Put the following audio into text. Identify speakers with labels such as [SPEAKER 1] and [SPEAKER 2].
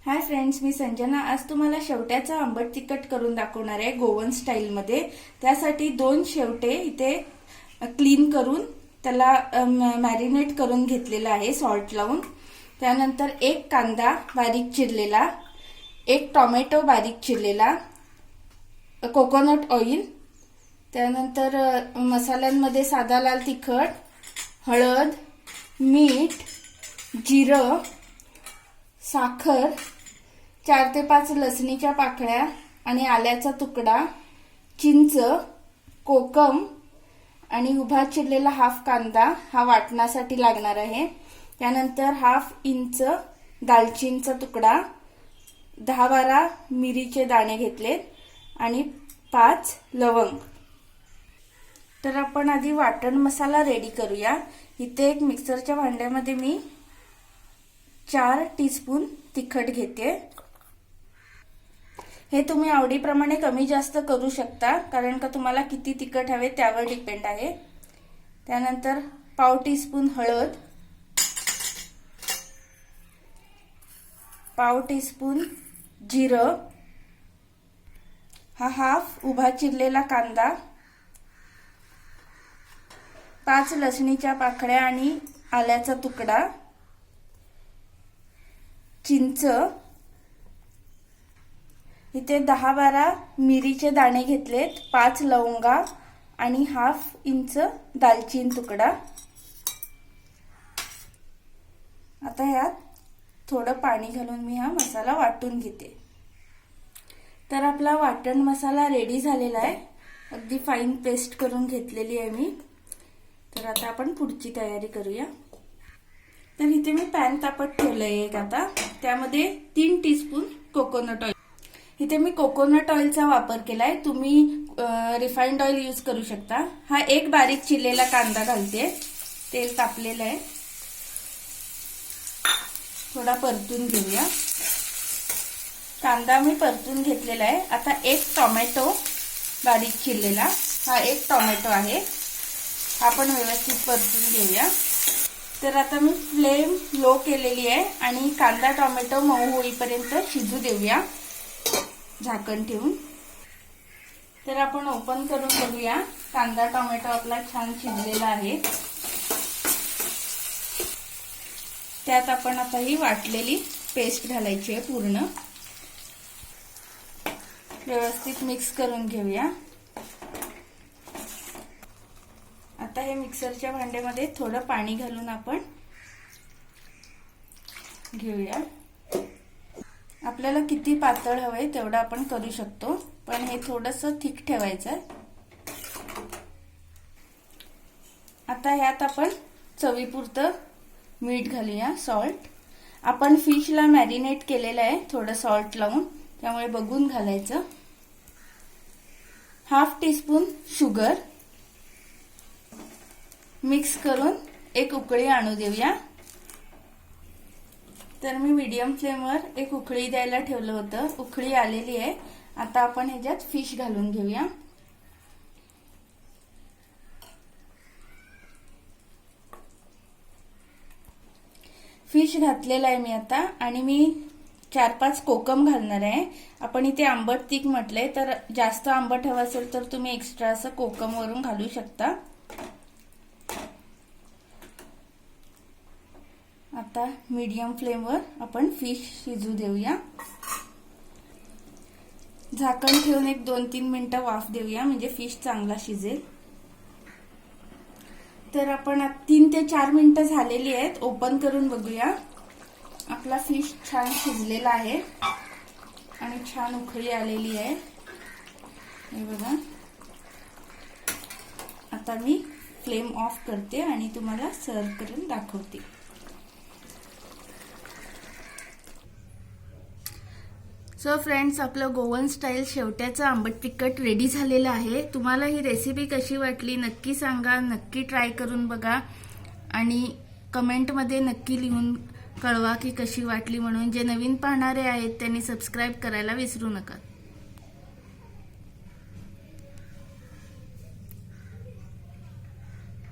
[SPEAKER 1] Hi friends, मी संजना। आज तुम्हाला शेवट्याचं आंबट तिखट करून दाखवणार आहे गोवन स्टाईल मध्ये। त्यासाठी 2 शेवटे इथे क्लीन करून त्याला मॅरिनेट करून घेतलेला आहे सॉल्ट लावून। त्यानंतर 1 कांदा बारीक चिरलेला, 1 टोमॅटो बारीक चिरलेला, कोकोनट ऑइल, त्यानंतर मसाल्यांमध्ये साधा लाल तिखट, हळद, मीठ, जिरं, साखर, 4 ते 5 लसणीच्या पाकळ्या आणि आल्याचा तुकडा, चिंच, कोकम आणि उभा चिरलेला हाफ कांदा हा वाटण्यासाठी लागणार आहे। त्यानंतर हाफ इंच दालचिनीचा तुकडा, 10-12 मिरीचे दाणे घेतलेत आणि 5 लवंग। तर आपण आधी वाटण मसाला रेडी करूया। इथे एक मिक्सरच्या भांड्यामध्ये मी 4 टीस्पून तिखट घेते। हे तुम्ही आवडीप्रमाणे कमी जास्त करू शकता, कारण का तुम्हाला किती तिखट हवे त्यावर डिपेंड आहे। त्यानंतर पाव टीस्पून हळद, पाव टीस्पून जिरं, हा हाफ उभा चिरलेला कांदा, 5 लसणीच्या पाकळ्या आणि आल्याचा तुकडा, चिंच, इथे 10-12 मिरीचे दाणे घेतलेत, 5 लवंगा आणि हाफ इंच दालचीन तुकडा। आता यात थोडं पाणी घालून मी हा मसाला वाटून घेते। तर आपला वाटण मसाला रेडी झालेला आहे, अगदी फाईन पेस्ट करून घेतलेली आहे मी। तर आता आपण पुढची तयारी करूया। तर इथे मी पॅन तापत ठेवलंय एक, आता त्यामध्ये 3 टीस्पून कोकोनट ऑइल। इथे मी कोकोनट ऑइलचा वापर केलाय, तुम्ही रिफाइंड ऑइल यूज करू शकता। हा 1 बारीक चिरलेला कांदा घालते। तेल तापलेलं आहे, थोडा परतून घेऊया। कांदा मी परतून घेतलेला आहे। आता 1 टोमॅटो बारीक चिरलेला, हा 1 टोमॅटो आहे, हा पण व्यवस्थित परतून घेऊया। तर आता मी फ्लेम लो केलेली आहे आणि कांदा टोमॅटो मऊ होईपर्यंत शिजू देऊया झाकण ठेवून। तर आपण ओपन करून बघूया, कांदा टोमॅटो आपला छान शिजलेला आहे। त्यात आपण आता ही वाटलेली पेस्ट घालायची आहे, पूर्ण व्यवस्थित मिक्स करून घेऊया। आता हे मिक्सरच्या भांड्यामध्ये थोडं पाणी घालून आपण घेऊया। आपल्याला किती पातळ हवंय तेवढं आपण करू शकतो, पण हे थोडंसं थिक ठेवायचं आहे। आता ह्यात आपण चवीपुरतं मीठ घालूया, सॉल्ट। आपण फिशला मॅरिनेट केलेलं आहे थोडं सॉल्ट लावून, त्यामुळे बघून घालायचं। हाफ टीस्पून शुगर मिक्स करून एक उकळी आणू देऊया। तर मी मीडियम फ्लेमवर एक उकळी द्यायला ठेवलं होतं, उकळी आलेली आहे। आता आपण ह्याच्यात फिश घालून घेऊया। फिश घातलेला आहे मी आता, आणि मी 4-5 कोकम घालणार आहे। आपण इथे आंबट तिख म्हटलंय, तर जास्त आंबट हवं असेल तर तुम्ही एक्स्ट्रा असं कोकम वरून घालू शकता। आता मीडियम फ्लेमवर आपण फिश शिजू देऊया। झाकण ठेवून एक 2-3 मिनिटं वाफ देऊया, म्हणजे फिश चांगला शिजेल। तर आपण 3 ते 4 मिनिटं झालेली आहेत, ओपन करून बघूया। आपला फिश छान शिजलेला आहे आणि छान उकळी आलेली आहे, हे बघा। आता मी फ्लेम ऑफ करते आणि तुम्हाला सर्व करून दाखवते। सो फ्रेंड्स, आपलं गोवन स्टाईल शेवट्याचं आंबट तिखट रेडी झालेलं आहे। तुम्हाला ही रेसिपी कशी वाटली नक्की सांगा, नक्की ट्राय करून बघा आणि कमेंटमध्ये नक्की लिहून कळवा की कशी वाटली म्हणून। जे नवीन पाहणारे आहेत त्यांनी सबस्क्राईब करायला विसरू नका।